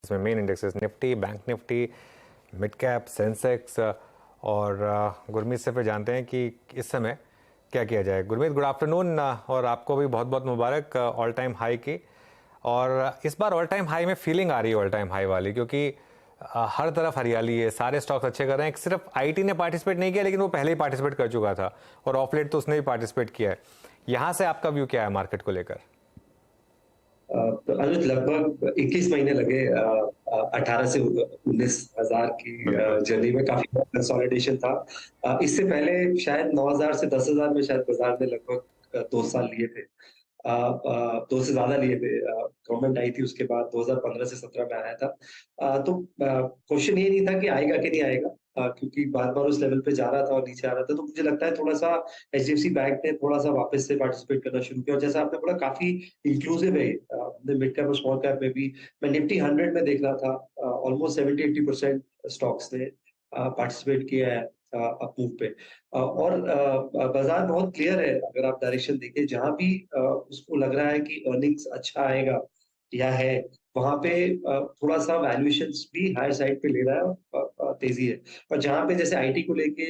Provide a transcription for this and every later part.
इसमें main indexes Nifty, bank Nifty, mid cap, Sensex और गुरमीत से फिर जानते हैं कि इस समय क्या किया जाए। गुरमीत, गुड आफ्टरनून और आपको भी बहुत बहुत मुबारक ऑल टाइम हाई की। और इस बार ऑल टाइम हाई में फीलिंग आ रही है ऑल टाइम हाई वाली, क्योंकि हर तरफ हरियाली है, सारे स्टॉक्स अच्छे कर रहे हैं। सिर्फ आईटी ने पार्टिसिपेट नहीं किया, लेकिन वो पहले ही पार्टिसिपेट कर चुका था और ऑफ लेट तो उसने भी पार्टिसिपेट किया है। यहाँ से आपका व्यू क्या है मार्केट को लेकर? तो अनुज लगभग 21 महीने लगे 18 से 19,000 की जर्नी में। काफी कंसोलिडेशन था। इससे पहले शायद 9,000 से 10,000 में शायद बाजार ने लगभग 2 साल लिए थे, 2 से ज्यादा लिए थे। गवर्नमेंट आई थी, उसके बाद 2015 से 17 में आया था। तो क्वेश्चन ये नहीं था कि आएगा कि नहीं आएगा, क्योंकि बार बार उस लेवल पे जा रहा था और नीचे आ रहा था। तो मुझे लगता है थोड़ा सा एचडीएफसी बैंक ने थोड़ा सा वापस से पार्टिसिपेट करना शुरू किया। और जैसा आपने बोला, काफी इंक्लूसिव है मिड कैप और स्मॉल कैप में भी। मैं निफ्टी 100 में देख रहा था, ऑलमोस्ट 70-80% स्टॉक्स ने पार्टिसिपेट किया है अप मूव पे। और बाजार बहुत क्लियर है। अगर आप डायरेक्शन देखें, जहां भी उसको लग रहा है कि अर्निंग्स अच्छा आएगा या है, वहां पे थोड़ा सा वैल्यूएशंस भी हायर साइड पे ले रहा है और तेजी है। और जहां पे जैसे आईटी को लेके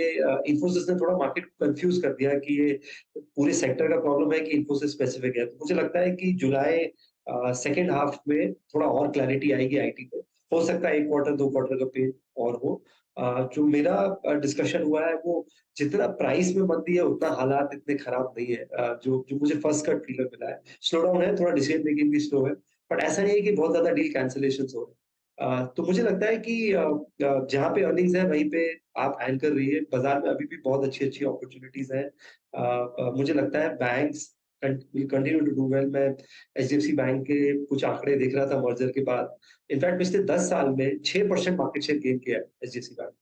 इन्फोसिस ने थोड़ा मार्केट को कंफ्यूज कर दिया कि ये पूरे सेक्टर का प्रॉब्लम है कि इन्फोसिस स्पेसिफिक है। तो मुझे लगता है कि जुलाई सेकेंड हाफ में थोड़ा और क्लैरिटी आएगी आईटी पे। हो सकता है 1 क्वार्टर 2 क्वार्टर का पे और हो। जो मेरा डिस्कशन हुआ है, वो जितना प्राइस में मंदी है उतना हालात इतने खराब नहीं है। जो जो मुझे फर्स्ट कट फीलर मिला है, स्लो डाउन है, थोड़ा डिसीजन मेकिंग भी स्लो है, बट ऐसा नहीं है कि बहुत ज्यादा डील कैंसिलेशन हो रहे हैं। तो मुझे लगता है कि जहाँ पे अर्निंग्स है वहीं पे आप एंकर रहिए। बाजार में अभी भी बहुत अच्छी अच्छी अपॉर्चुनिटीज हैं। मुझे लगता है banks will continue to do well. मैं एचडीएफसी बैंक के कुछ आंकड़े देख रहा था मर्जर के बाद। इनफैक्ट पिछले 10 साल में 6% मार्केट शेयर गेन किया है एचडीएफसी बैंक।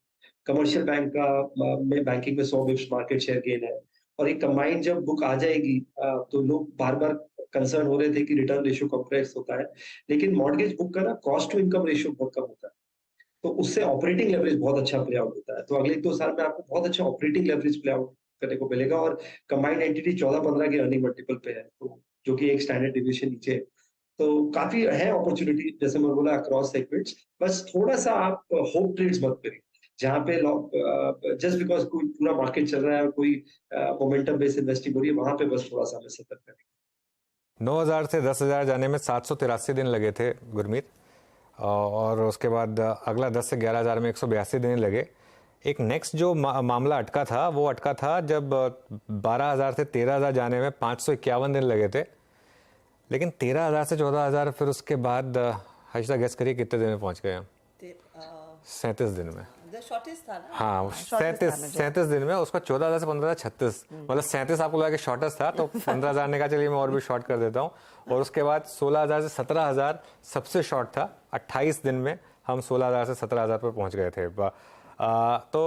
कमर्शियल बैंक का में बैंकिंग में 100 बिप्स मार्केट शेयर गेन है। और एक कंबाइंड जब बुक आ जाएगी, तो लोग बार बार कंसर्न हो रहे थे कि रिटर्न रेशियो कंप्रेस होता है, लेकिन मॉर्गेज बुक का ना कॉस्ट टू इनकम रेशियो बहुत कम होता है। तो उससे ऑपरेटिंग लेवरेज बहुत अच्छा प्ले आउट होता है। तो अगले 2 साल में आपको बहुत अच्छा ऑपरेटिंग लेवरेज प्ले आउट करने को मिलेगा। और कंबाइंड एंटिटी 14-15 के अर्निंग मल्टीपल पे है, तो जो कि एक स्टैंडर्ड डिविएशन नीचे है। तो काफी है अपॉर्चुनिटी, जैसे मैं बोला, अक्रॉस सेगमेंट्स। बस थोड़ा सा आप होप ट्रेड्स मत करिए, जहाँ पे जस्ट बिकॉज कोई पूरा मार्केट चल रहा है और कोई मोमेंटम बेस्ड इन्वेस्टिंग हो रही है, वहां पे बस थोड़ा सा हमें सतर्क करें। 9,000 से 10,000 जाने में 783 दिन लगे थे गुरमीत, और उसके बाद अगला 10 से 11,000 में 182 दिन लगे। एक नेक्स्ट जो मामला अटका था, वो अटका था जब 12,000 से 13,000 जाने में 551 दिन लगे थे। लेकिन 13,000 से 14,000 फिर उसके बाद हर्षिता गेस करिए कितने दिन में पहुंच गए हम? 37 दिन में। शॉर्टेज था ना? हाँ, 37 दिन में। उसका 14,000 से 15,000 36, मतलब 37 आपको लगा कि शॉर्टेज था, तो 15,000 ने कहा चलिए मैं और भी शॉर्ट कर देता हूँ। और उसके बाद 16,000 से 17,000 सबसे शॉर्ट था। 28 दिन में हम 16,000 से 17,000 पर पहुंच गए थे। तो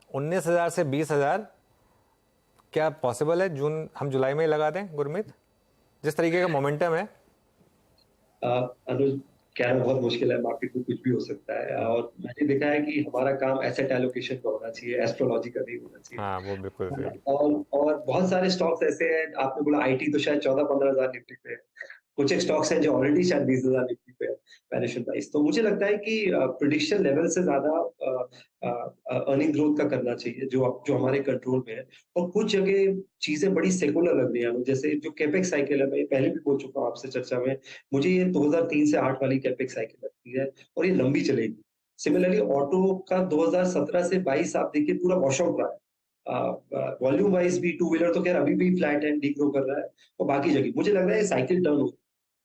19,000 से 20,000 क्या पॉसिबल है हम जुलाई में ही लगा दें गुरमीत, जिस तरीके का मोमेंटम है? अनुज, कहना बहुत मुश्किल है, मार्केट में कुछ भी हो सकता है। और मैंने देखा है कि हमारा काम एसेट एलोकेशन का होना चाहिए, एस्ट्रोलॉजी का नहीं होना चाहिए। हाँ, वो बिल्कुल सही। और बहुत सारे स्टॉक्स ऐसे हैं, आपने बोला आईटी तो शायद 14-15 हजार निफ्टी पे है। कुछ एक स्टॉक्स हैं जो ऑलरेडी शायद 20,000 निफ्टी पे है वैल्यूएशन प्राइस। तो मुझे लगता है कि प्रिडिक्शन लेवल से ज्यादा अर्निंग ग्रोथ का करना चाहिए, जो हमारे कंट्रोल में है। और कुछ जगह चीजें बड़ी सेकुलर लग रही हैं, जैसे जो कैपेक्स साइकिल है, मैं पहले भी बोल चुका हूँ आपसे चर्चा में, मुझे ये 2003 से 8 वाली कैपेक्स साइकिल लगती है और ये लंबी चलेगी। सिमिलरली ऑटो का 2017 से 22 आप देखिए पूरा वॉश आउट रहा है। वॉल्यूम वाइज भी टू व्हीलर तो खैर अभी भी फ्लैट एंड डिग्रो कर रहा है, और बाकी जगह मुझे लग रहा है साइकिल टर्न हो।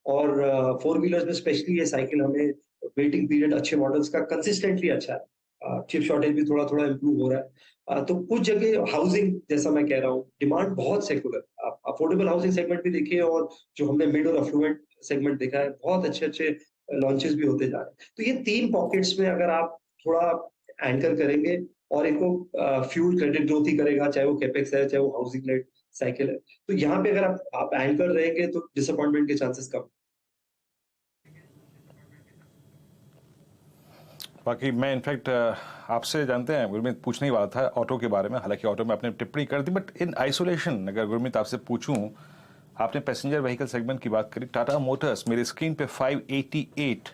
और फोर व्हीलर्स में स्पेशली ये साइकिल हमें वेटिंग पीरियड अच्छे मॉडल्स का कंसिस्टेंटली अच्छा है। चिप शॉर्टेज भी थोड़ा थोड़ा इंप्रूव हो रहा है। तो कुछ जगह हाउसिंग, जैसा मैं कह रहा हूँ, डिमांड बहुत सेकुलर। आप अफोर्डेबल हाउसिंग सेगमेंट भी देखिए, और जो हमने मिड और अफ्लुएंट सेगमेंट देखा है, बहुत अच्छे अच्छे लॉन्चेस भी होते जा रहे हैं। तो ये 3 पॉकेट्स में अगर आप थोड़ा एंकर करेंगे और इनको फ्यूल क्रेडिट ग्रोथ ही करेगा, चाहे वो कैपेक्स है चाहे वो हाउसिंग लेड साइकिल है, तो यहाँ पे अगर आप एंकर रहेंगे तो डिसअपॉइंटमेंट के चांसेस कम। बाकी मैं इनफैक्ट आपसे जानते हैं गुरमीत, पूछने ही वाला था ऑटो के बारे में। हालांकि ऑटो में आपने टिप्पणी कर दी, बट इन आइसोलेशन अगर गुरमीत आपसे पूछूं, आपने पैसेंजर व्हीकल सेगमेंट की बात करी। टाटा मोटर्स मेरी स्क्रीन पे 588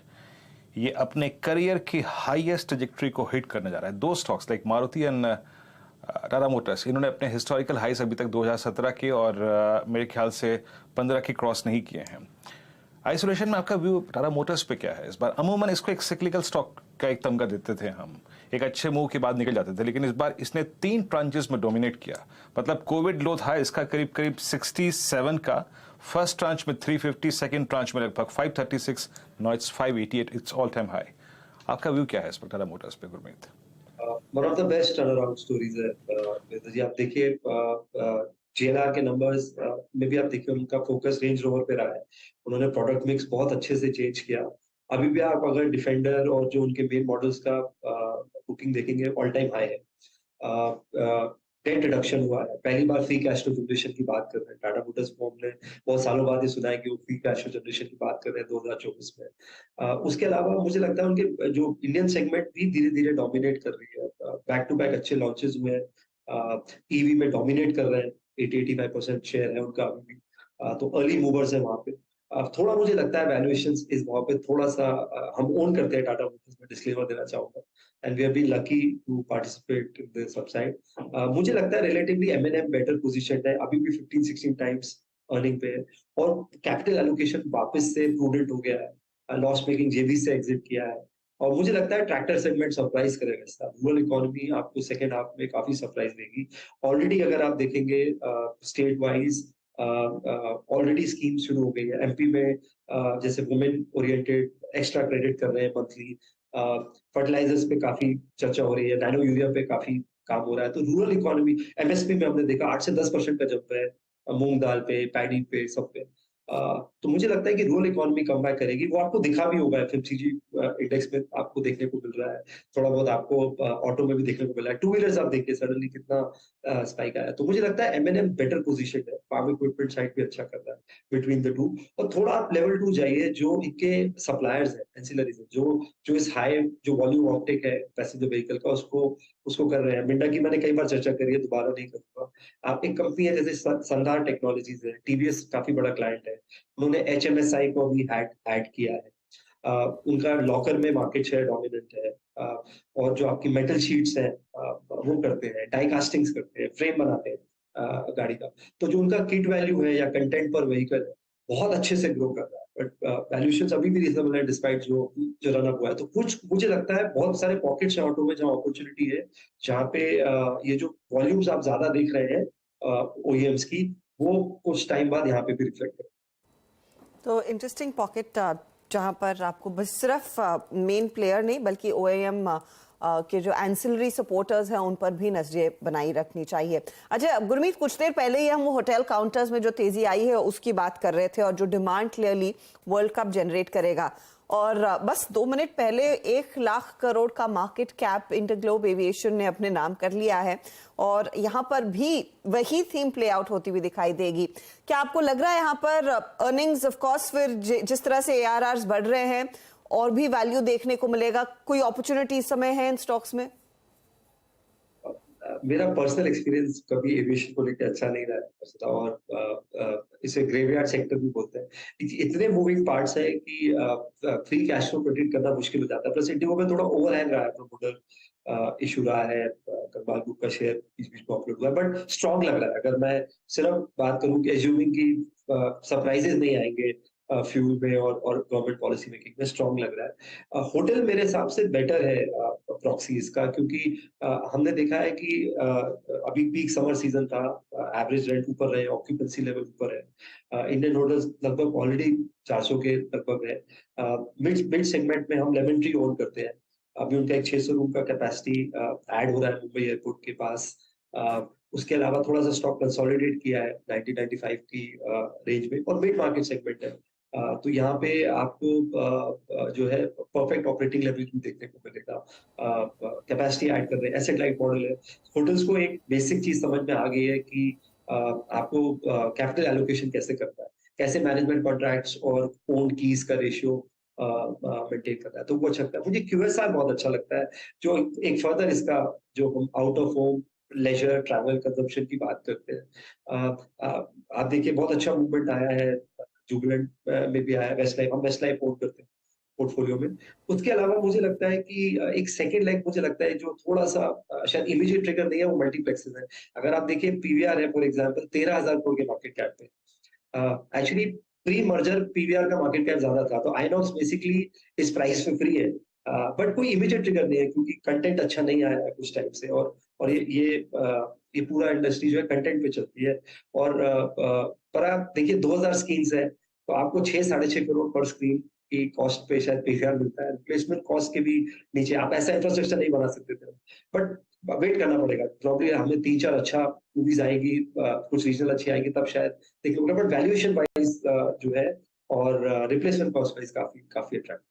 ये अपने करियर की हाईएस्ट ट्रजेक्टरी को हिट करने जा रहा है। दो stocks like Maruti and Tata Motors, इन्होंने अपने हिस्टोरिकल हाइस अभी तक 2017 के और मेरे ख्याल से 15 के क्रॉस नहीं किए हैं। आइसोलेशन में आपका व्यू टाटा मोटर्स पे क्या है इस बार? अमूमन इसको एक सिक्लिकल स्टॉक का एक तमगा देते थे हम, एक अच्छे मूव के बाद निकल जाते थे, लेकिन इस बार इसने 3 ट्रांचेस में डोमिनेट किया। मतलब कोविड लो था इसका करीब करीब 67 का, फर्स्ट ट्रांच में 350, सेकंड ट्रांच में लगभग 536, now it's 588, it's all time high. आपका व्यू क्या है इस पर टाटा मोटर्स पे Gurmeet? One of the best turn around stories है वेदा जी। आप देखिए जीएलआर के नंबर्स में भी आप देखिए उनका फोकस रेंज रोवर पे रहा है। उन्होंने प्रोडक्ट मिक्स बहुत अच्छे से चेंज किया। अभी भी आप अगर डिफेंडर और जो उनके मेन मॉडल्स का बुकिंग देखेंगे ऑल टाइम हाई है। डेट रिडक्शन हुआ है, पहली बार फ्री कैश फ्लो जनरेशन की बात कर रहे हैं टाटा मोटर्स को। हमने बहुत सालों बाद ये सुना है कि वो फ्री कैश फ्लो जनरेशन की बात कर रहे हैं 2024 में। उसके अलावा मुझे लगता है उनके जो इंडियन सेगमेंट भी धीरे धीरे डोमिनेट कर रही है। बैक टू बैक अच्छे लॉन्चेस हुए हैं। ईवी में डोमिनेट कर रहे हैं, 80-85% शेयर है उनका अभी भी। तो अर्ली मूवर्स है वहां पे। थोड़ा मुझे लगता है वैल्यूएशंस इस वहां पे थोड़ा सा हम ओन करते हैं टाटा मोटर्स में, डिस्क्लेमर देना चाहूंगा, and we have been lucky to participate in this upside. मुझे लगता है रिलेटिवली एमएनएम बेटर पोजीशनड है, अभी भी 15-16 टाइम्स अर्निंग पे है, और कैपिटल एलोकेशन वापस से प्रूडेंट हो गया है। लॉस मेकिंग जेबी से एग्जिट किया है, और मुझे लगता है ट्रैक्टर सेगमेंट सरप्राइज करेगा इस साल। रूरल इकोनॉमी आपको सेकंड हाफ में काफी सरप्राइज देगी। ऑलरेडी अगर आप देखेंगे स्टेट वाइज ऑलरेडी स्कीम शुरू हो गई है एमपी में। जैसे वुमेन ओरिएंटेड एक्स्ट्रा क्रेडिट कर रहे हैं मंथली। फर्टिलाइजर्स पे काफी चर्चा हो रही है, नैनो यूरिया पे काफी काम हो रहा है। तो रूरल इकोनॉमी एमएसपी में हमने देखा 8 से 10% का जंप है, मूंग दाल पे, पैडी पे, सब पे। तो मुझे लगता है कि रूरल इकोनॉमी कम बैक करेगी। वो आपको दिखा भी होगा एफएमसीजी इंडेक्स में, आपको देखने को मिल रहा है। थोड़ा बहुत आपको ऑटो में भी देखने को मिला है। टू व्हीलर्स आप देखिए सडनली कितना स्पाइक आया। तो मुझे लगता है एमएनएम बेटर पोजीशन है, फार्म इक्विपमेंट साइड भी अच्छा कर रहा है बिटवीन द टू। और थोड़ा आप लेवल 2 जाइए, जो इनके सप्लायर्स है, एंसिलरीज है, जो इस हाई जो वॉल्यूम ऑप्टिक है पैसेंजर व्हीकल का, उसको कर रहे हैं। मिंडा की मैंने कई बार चर्चा करी है, दोबारा नहीं करूंगा। आप एक कंपनी है जैसे संधार टेक्नोलॉजीज है, टीवीएस काफी बड़ा क्लाइंट है, उन्होंने एचएमएसआई को भी ऐड किया है। उनका लॉकर में मार्केट शेयर डोमिनेंट है। और जो आपकी मेटल शीट्स हैं वो करते हैं, डाई कास्टिंग्स करते हैं, फ्रेम बनाते हैं गाड़ी का। तो जो उनका किट वैल्यू है या कंटेंट पर व्हीकल है, बहुत अच्छे से ग्रो कर रहा है। बट वैल्यूएशंस अभी भी रीजनेबल है डिस्पाइट जो रन अप हुआ है। तो कुछ मुझे लगता है बहुत सारे पॉकेट्स हैं ऑटो में जहाँ अपॉर्चुनिटी है, जहाँ पे ये जो वॉल्यूम्स आप ज्यादा देख रहे हैं ओईएम्स की, वो कुछ टाइम बाद यहाँ पे भी रिफ्लेक्ट है। तो इंटरेस्टिंग पॉकेट जहां पर आपको बस सिर्फ मेन प्लेयर नहीं बल्कि ओएएम के जो एंसिलरी सपोर्टर्स हैं उन पर भी नजरें बनाई रखनी चाहिए। अच्छा गुरमीत, कुछ देर पहले ही हम वो होटल काउंटर्स में जो तेजी आई है उसकी बात कर रहे थे, और जो demand clearly world cup generate करेगा, और बस 2 मिनट पहले 1 लाख करोड़ का मार्केट कैप इंटरग्लोब एविएशन ने अपने नाम कर लिया है, और यहाँ पर भी वही थीम प्ले आउट होती हुई दिखाई देगी। क्या आपको लग रहा है यहाँ पर अर्निंग्स ऑफ कोर्स फिर जिस तरह से एआरआर्स बढ़ रहे हैं और भी वैल्यू देखने को मिलेगा, कोई अपॉर्चुनिटी इस समय है इन स्टॉक्स में? मेरा पर्सनल एक्सपीरियंस कभी एविएशन को लेकर अच्छा नहीं रहा, और इसे ग्रेवयार्ड सेक्टर भी बोलते हैं। इतने मूविंग पार्ट्स है कि फ्री कैश फ्लो प्रेडिक्ट करना मुश्किल हो जाता है। प्लस इंडिगो में थोड़ा ओवरहैंग रहा है, प्रमोटर इशू रहा है, करवाल ग्रुप का शेयर बीच बीच में ऑपरेट हुआ है, बट स्ट्रांग लग रहा है। अगर मैं सिर्फ बात करूं कि एज्यूमिंग की सरप्राइजेस नहीं आएंगे फ्यूल में और गवर्नमेंट पॉलिसी मेकिंग में, स्ट्रांग लग रहा है। होटल मेरे हिसाब से बेटर है प्रॉक्सीज का, क्योंकि हमने देखा है कि अभी पीक समर सीजन था, एवरेज रेंट ऊपर रहे, ऑक्यूपेंसी लेवल ऊपर है। इंडियन होटल्स लगभग ऑलरेडी 400 के लगभग है। मिड सेगमेंट में हम लेमन ट्री ओन करते हैं, अभी उनका एक 600 रूम का कैपेसिटी ऐड हो रहा है मुंबई एयरपोर्ट के पास। उसके अलावा थोड़ा सा स्टॉक कंसोलिडेट किया है 90-95 की रेंज में, और मिड मार्केट सेगमेंट है। तो यहाँ पे आपको जो है परफेक्ट ऑपरेटिंग लेवरेज भी देखने को मिलेगा। कैपेसिटी ऐड कर रहे हैं, एसेट लाइट मॉडल है। होटल्स को एक बेसिक चीज समझ में आ गई है कि आपको कैपिटल एलोकेशन कैसे करता है, कैसे मैनेजमेंट कॉन्ट्रैक्ट्स और ओन कीज का रेशियो मेंटेन करता है। तो वो अच्छा लगता है मुझे। क्यूएसआर बहुत अच्छा लगता है, जो एक फर्दर इसका जो हम out of home leisure travel consumption की बात करते हैं। आप देखिए बहुत अच्छा मूवमेंट आया है, जुबिलेंट में भी आया, वेस्ट लाइफ, हम वेस्ट लाइफ ओन करते हैं। पोर्टफोलियो में। उसके अलावा मुझे लगता है कि एक सेकंड लेग मुझे लगता है जो थोड़ा-सा शायद इमीडिएट ट्रिगर नहीं है, वो मल्टीप्लेक्सेस है। अगर आप देखिए पीवीआर है फॉर एग्जांपल 13,000 करोड़ के मार्केट कैप पे। एक्चुअली प्री मर्जर पीवीआर का मार्केट कैप ज्यादा था, तो आइनॉक्स बेसिकली इस प्राइस पे फ्री है। बट कोई इमीडिएट ट्रिगर नहीं है क्योंकि कंटेंट अच्छा नहीं आया है कुछ टाइम से, और ये पूरा इंडस्ट्री जो है कंटेंट पे चलती है। और पर आप देखिए 2000 स्क्रीन्स है, तो आपको 6 साढ़े 6 करोड़ पर स्क्रीन की कॉस्ट पे शायद पीवीआर मिलता है। रिप्लेसमेंट कॉस्ट के भी नीचे आप ऐसा इंफ्रास्ट्रक्चर नहीं बना सकते थे। बट वेट करना पड़ेगा, प्रॉब्ली हमें 3-4 अच्छा मूवीज आएगी, कुछ रीजनल अच्छी आएगी, तब शायद देखने को। बट वैल्यूएशन वाइज जो है और रिप्लेसमेंट कॉस्ट वाइज काफी काफी अट्रैक्टिव।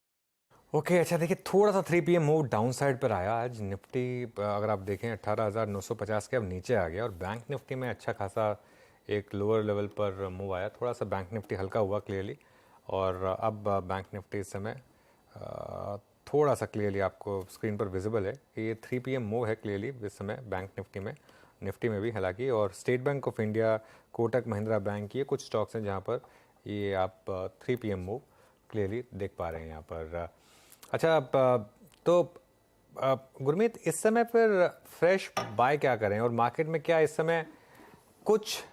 ओके अच्छा देखिए थोड़ा सा 3 PM मूव डाउन साइड पर आया आज निफ्टी। अगर आप देखें 18,950 के अब नीचे आ गया, और बैंक निफ्टी में अच्छा खासा एक लोअर लेवल पर मूव आया। थोड़ा सा बैंक निफ्टी हल्का हुआ क्लियरली, और अब बैंक निफ्टी इस समय थोड़ा सा क्लियरली आपको स्क्रीन पर विजिबल है कि ये 3 PM मूव है क्लियरली इस समय बैंक निफ्टी में भी हालांकि। और state bank of India, Kotak Mahindra bank, ये कुछ स्टॉक्स हैं जहाँ पर ये आप 3 PM मूव क्लियरली देख पा रहे हैं यहाँ पर। अच्छा तो गुरमीत इस समय पर फ्रेश बाय क्या करें, और मार्केट में क्या इस समय कुछ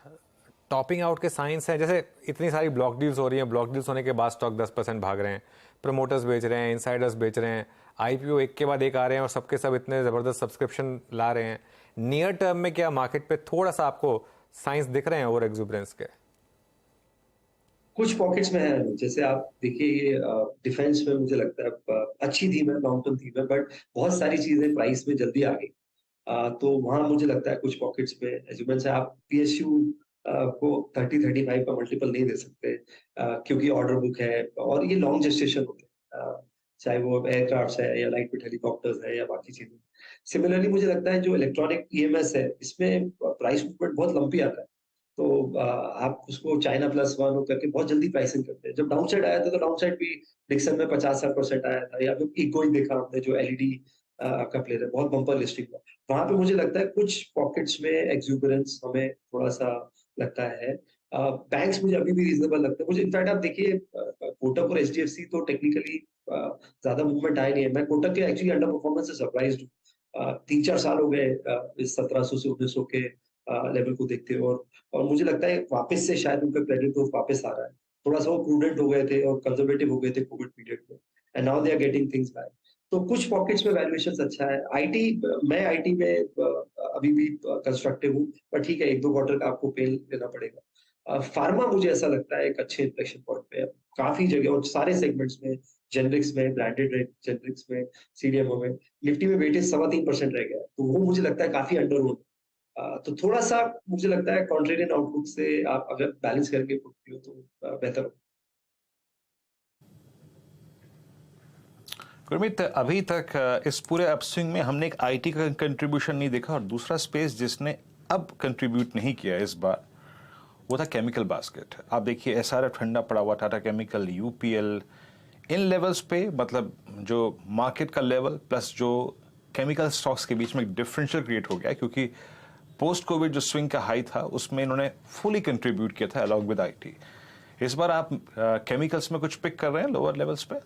टॉपिंग आउट के साइंस हैं? जैसे इतनी सारी ब्लॉक डील्स हो रही हैं, ब्लॉक डील्स होने के बाद स्टॉक 10% भाग रहे हैं, प्रमोटर्स बेच रहे हैं, इनसाइडर्स बेच रहे हैं, आईपीओ एक के बाद एक आ रहे हैं और सबके सब इतने ज़बरदस्त सब्सक्रिप्शन ला रहे हैं। नियर टर्म में क्या मार्केट पे थोड़ा सा आपको साइंस दिख रहे हैं ओवर एक्सुबरेंस के? कुछ पॉकेट्स में है, जैसे आप देखिए ये डिफेंस में मुझे लगता है अच्छी थीम है, लॉन्ग टर्म थीम है, बट बहुत सारी चीजें प्राइस में जल्दी आ गई। तो वहां मुझे लगता है कुछ पॉकेट्स में एजुमेंट्स है। आप पीएसयू को 30-35 का मल्टीपल नहीं दे सकते, क्योंकि ऑर्डर बुक है और ये लॉन्ग जेस्टेशन होते हैं, चाहे वो एयरक्राफ्ट है या लाइट वेट हेलीकॉप्टर्स है या बाकी चीजें। सिमिलरली मुझे लगता है जो इलेक्ट्रॉनिक ईएमएस है, इसमें प्राइस मूवमेंट बहुत लंबी आता है। तो आप उसको चाइना प्लस वन हो करके बहुत जल्दी प्राइसिंग करते हैं। जब डाउन साइड आया था तो डाउन साइड भी डिक्सन में 50-60% आया था, या फिर इको ही देखा हमने जो एलईडी का प्लेयर है, बहुत बम्पर लिस्टिंग था। वहां पे मुझे लगता है कुछ पॉकेट्स में एक्सुबरेंस हमें थोड़ा सा लगता है। बैंक्स मुझे अभी भी रीजनेबल लगता है। मुझे इनफैक्ट आप देखिए कोटक और एचडीएफसी तो टेक्निकली ज्यादा मूवमेंट आया नहीं है। मैं कोटक के एक्चुअली अंडर परफॉर्मेंस से सरप्राइज्ड हूँ। 3-4 साल हो गए इस 1700 से 1900 के लेवल को देखते हो, और मुझे लगता है वापस से शायद उनका क्रेडिट ग्रोथ वापस आ रहा है। थोड़ा सा वो प्रूडेंट हो गए थे और कंजर्वेटिव हो गए थे कोविड पीरियड में, and now they are getting things back. तो कुछ पॉकेट्स में वैल्यूएशन अच्छा है। आईटी, मैं आईटी में अभी भी कंस्ट्रक्टिव हूँ, पर ठीक है 1-2 क्वार्टर का आपको पेल लेना पड़ेगा। फार्मा मुझे ऐसा लगता है एक अच्छे इन्फ्लेक्शन पॉइंट पे है काफी जगह, और सारे सेगमेंट्स में, जेनरिक्स में, ब्रांडेड जेनरिक्स में, सीडीएमओ में। निफ्टी में वेटेज 3.25% रह गया, तो वो मुझे लगता है काफी अंडर हो। तो थोड़ा सा मुझे लगता है कॉन्ट्रेरियन आउटलुक से आप अगर बैलेंस करके हो तो बेहतर हो। गुरमीत, अभी तक इस पूरे अपस्विंग में हमने एक आईटी का कंट्रीब्यूशन नहीं देखा, और दूसरा स्पेस जिसने अब कंट्रीब्यूट नहीं किया इस बार वो था केमिकल बास्केट। आप देखिए एसआरएफ ठंडा पड़ा हुआ, टाटा केमिकल, यूपीएल, इन लेवल्स पे, मतलब जो मार्केट का लेवल प्लस जो केमिकल स्टॉक्स के बीच में एक डिफरेंशियल क्रिएट हो गया, क्योंकि पोस्ट कोविड जो स्विंग का हाई था उसमें इन्होंने फुली कंट्रीब्यूट किया था अलॉन्ग विद आईटी। इस बार आप केमिकल्स में कुछ पिक कर रहे हैं लोअर लेवल्स पे?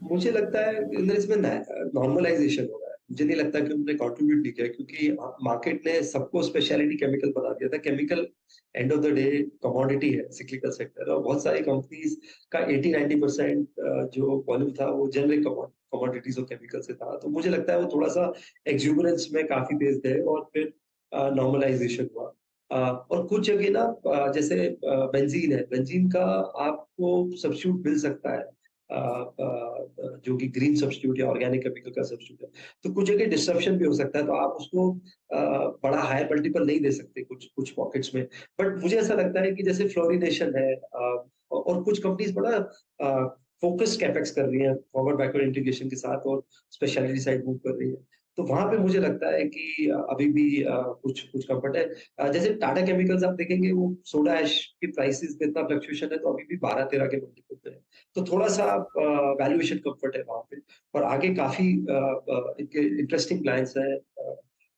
मुझे लगता है इसमें नॉर्मलाइजेशन हो रहा है। मुझे नहीं लगता कि उन्होंने कंट्रीब्यूट नहीं किया, क्योंकि मार्केट ने सबको स्पेशलिटी केमिकल बना दिया था। Chemical end of the day commodity है, सिक्लिकल सेक्टर, और बहुत सारी कंपनीज का 80-90% जो वॉल्यूम था वो जनरिक कमोडिटीज और केमिकल से था। तो मुझे लगता है वो थोड़ा सा एक्सुबरेंस में काफी तेज थे, और फिर नॉर्मलाइजेशन हुआ। और कुछ जगह ना जैसे बेंजीन है, बेंजीन का आपको सब्स्टिट्यूट मिल सकता है, जो कि ग्रीन सब्स्टिट्यूट या ऑर्गेनिक केमिकल का सब्स्टिट्यूट है। तो कुछ जगह डिस्ट्रप्शन भी हो सकता है, तो आप उसको बड़ा हायर मल्टीपल नहीं दे सकते कुछ पॉकेट्स में। बट मुझे ऐसा लगता है कि जैसे फ्लोरिनेशन है, और कुछ कंपनीज बड़ा फोकस कैपेक्स कर रही है फॉरवर्ड बैकवर्ड इंटीग्रेशन के साथ, और स्पेशलिटी साइड मूव कर रही है। तो वहां पे मुझे लगता है कि अभी भी कुछ कंफर्ट है। जैसे टाटा केमिकल्स आप देखेंगे, वो सोडा ऐश की प्राइसेस में इतना फ्लक्चुएशन है, तो अभी भी 12-13 के मल्टीपल पे है। तो थोड़ा सा वैल्यूएशन कंफर्ट है वहां पे, और आगे काफी इनके इंटरेस्टिंग प्लान्स है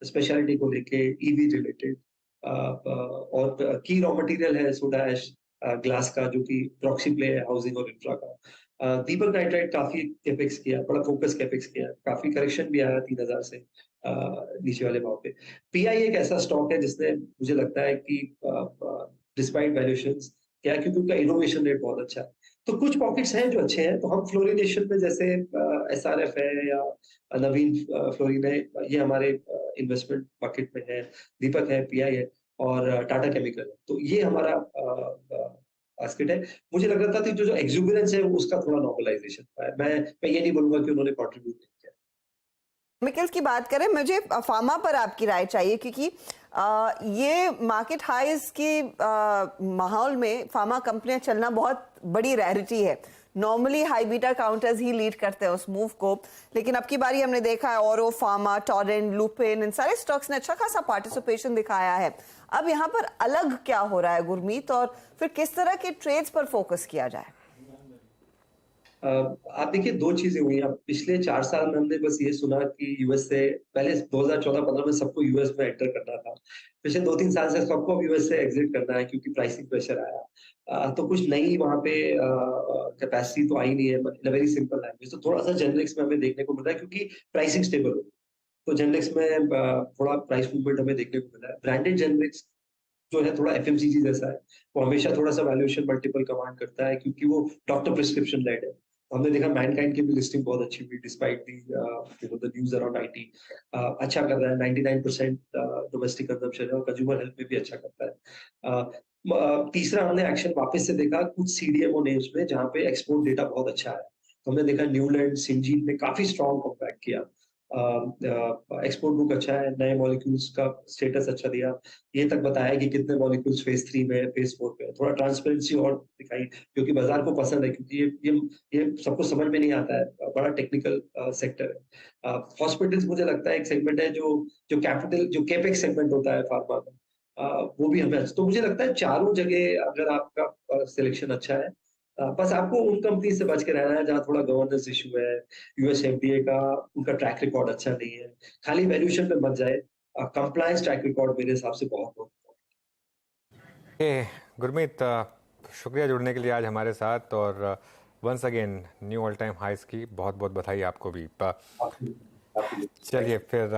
स्पेशलिटी को लेके, ईवी रिलेटेड, और की रॉ मटेरियल है सोडा ऐश ग्लास का, जो कि प्रॉक्सी प्ले है हाउसिंग और इंफ्रा का। दीपक नाइट्राइट काफी कैपेक्स किया, बड़ा फोकस कैपेक्स किया, काफी करेक्शन भी आया 3000 से नीचे वाले भाव पे। पीआई एक ऐसा स्टॉक है जिसने मुझे लगता है कि डिस्पाइट वैल्यूएशंस क्या है, क्योंकि उनका इनोवेशन रेट बहुत अच्छा है। तो कुछ पॉकेट्स हैं जो अच्छे हैं, तो हम फ्लोरिनेशन में जैसे एसआरएफ है या नवीन फ्लोरिन है, ये हमारे इन्वेस्टमेंट बकेट में है। दीपक है, पीआई है और टाटा केमिकल है। तो ये हमारा बास्केट है। मुझे लग रहा था कि जो एक्सुबरेंस है वो उसका थोड़ा नॉर्मलाइजेशन हुआ है। मैं ये नहीं बोलूंगा कि उन्होंने कंट्रीब्यूट नहीं किया। केमिकल्स की बात करें, मुझे फार्मा पर आपकी राय चाहिए, क्योंकि ये मार्केट हाइज की माहौल में फार्मा कंपनियां चलना बहुत बड़ी रैरिटी है। नॉर्मली हाई बीटा काउंटर्स ही लीड करते हैं उस मूव को, लेकिन अब की बारी हमने देखा है औरो फार्मा, टोरेंट, लुपिन, इन सारे स्टॉक्स ने अच्छा खासा पार्टिसिपेशन दिखाया है। अब यहाँ पर अलग क्या हो रहा है गुरमीत, और फिर किस तरह के ट्रेड्स पर फोकस किया जाए? आप देखिए, दो चीजें हुई। अब पिछले 4 साल में हमने बस ये सुना कि यूएस से पहले 2014-15 में सबको यूएस में एंटर करना था। पिछले 2-3 साल से सबको अब यूएस से एग्जिट करना है क्योंकि प्राइसिंग प्रेशर आया। तो कुछ नई वहाँ पे कैपेसिटी तो आई नहीं है, इन अ वेरी सिंपल लैंग्वेज। तो थोड़ा सा जेनरिक्स में हमें देखने को मिल रहा है क्योंकि प्राइसिंग स्टेबल हो गई। तो जेनरिक्स में थोड़ा प्राइस मूवमेंट हमें देखने को मिला है। ब्रांडेड जेनरिक्स जो है थोड़ा एफएमसीजी जैसा है, वो हमेशा थोड़ा सा वैल्यूएशन मल्टीपल कमांड करता है क्योंकि वो डॉक्टर प्रिस्क्रिप्शन लेड है। हमने देखा मैनकाइंड की भी लिस्टिंग बहुत अच्छी हुई despite the the news around IT. अच्छा कर रहा है, 99% डोमेस्टिक कंजम्पशन है और कंज्यूमर हेल्थ में भी अच्छा करता है। तीसरा हमने एक्शन वापस से देखा कुछ सीडीएमओ नेम्स में जहाँ पे एक्सपोर्ट डेटा बहुत अच्छा है। तो हमने देखा न्यूलैंड, सिंजीन ने काफी स्ट्रॉन्ग कमबैक किया। एक्सपोर्ट बुक अच्छा है, नए मॉलिक्यूल्स का स्टेटस अच्छा दिया, ये तक बताया कि कितने मॉलिक्यूल्स फेज 3 में है, फेज 4 में है। थोड़ा ट्रांसपेरेंसी और दिखाई, क्योंकि बाजार को पसंद है, क्योंकि ये सबको समझ में नहीं आता है, बड़ा टेक्निकल सेक्टर है। हॉस्पिटल्स मुझे लगता है एक सेगमेंट है जो कैपिटल, जो कैपेक्स सेगमेंट होता है फार्मा में, वो भी हमें। तो मुझे लगता है चारों जगह अगर आपका सिलेक्शन अच्छा है, बस आपको उन कंपनी से बच के रहना है जहाँ थोड़ा गवर्नेंस इशू है। यूएस एफडीए का उनका ट्रैक रिकॉर्ड अच्छा नहीं है। खाली वैल्यूएशन पे मत जाए, कंप्लायंस ट्रैक रिकॉर्ड मेरे हिसाब से बहुत बहुत गुरमीत, शुक्रिया जुड़ने के लिए आज हमारे साथ, और once again new all time highs की बहुत बहुत बधाई आपको भी। काफी चलिए फिर